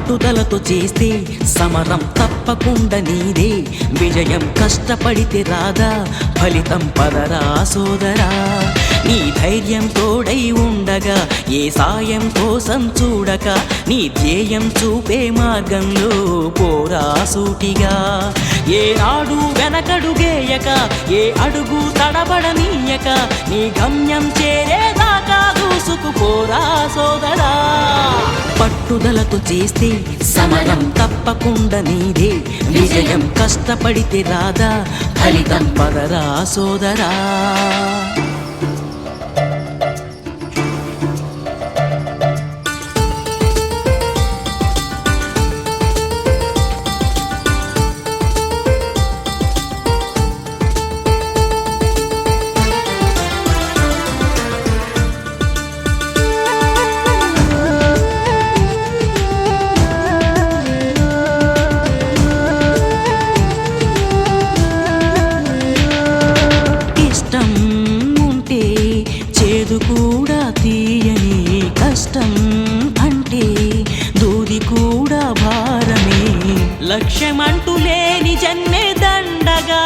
పట్టుదలతో చేస్తే సమరం తప్పకుండా నీదే విజయం కష్టపడితే రాదా ఫలితం పదరా సోదరా నీ ధైర్యం తోడై ఉండగా ఏ సాయం కోసం చూడక నీ ధ్యేయం చూపే మార్గంలో పోరా సూటిగా ఏనాడు వెనకడుగేయక ఏ అడుగు తడబడనీయక నీ గమ్యం చేరేదాకా దూసుకుపోరా సోదరా పట్టుదలతో చేస్తే సమరం తప్పకుండా నీదే విజయం కష్టపడితే రాదా ఫలితం పదరా సోదరా కూడా తీయని కష్టం అంటే దూది కూడా భారమే లక్ష్యమంటూ లేని జన్మే దండగా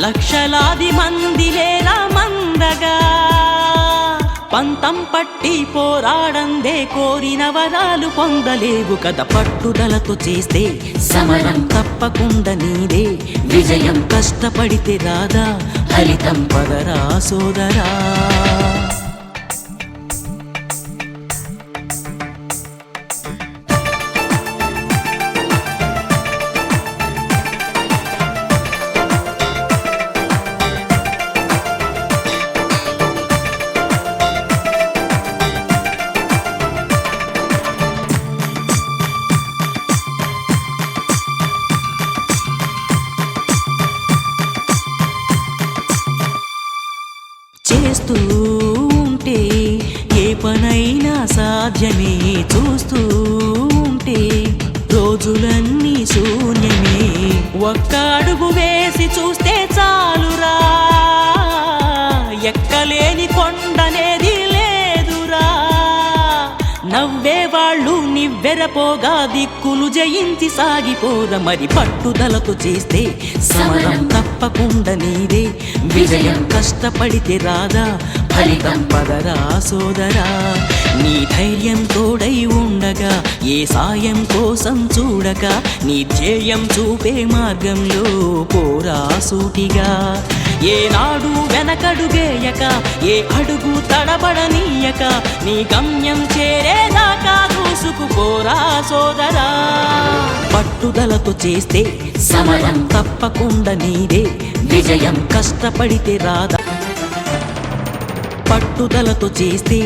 లక్షలాది మంది లేరా మందగా పంతం పట్టి పోరాడందే కోరిన వరాలు పొందలేవు కదా పట్టుదలతో చేస్తే సమరం తప్పకుండా నీదే విజయం కష్టపడితే రాదా ఫలితం పదరా సోదరా చేస్తూ ఉంటే ఏ పనైనా సాధ్యమే చూస్తూ ఉంటే రోజులన్నీ శూన్యమే ఒక్క అడుగు వేసి చూస్తే చాలురా ఎక్కలేని కొండనేది లేదురా నవ్వేవాళ్ళు నివ్వెరపోగా దిక్కులు జయించి సాగిపోర మరి పట్టుదలతో చేస్తే సమరం తప్పకుండా నీదే విజయం కష్టపడితే రాదా ఫలితం పదరా సోదరా నీ ధైర్యం తోడై ఉండగా ఏ సాయం కోసం చూడక నీ ధ్యేయం చూపే మార్గంలో పోరా సూటిగా ఏనాడు వెనకడుగేయక ఏ అడుగు తడబడనీయక నీ గమ్యం చేరేదాకా దూసుకుపోరా సోదరా పట్టుదలతో చేస్తే సమరం తప్పకుండా నీదే విజయం కష్టపడితే రాదా పట్టుదలతో చేస్తే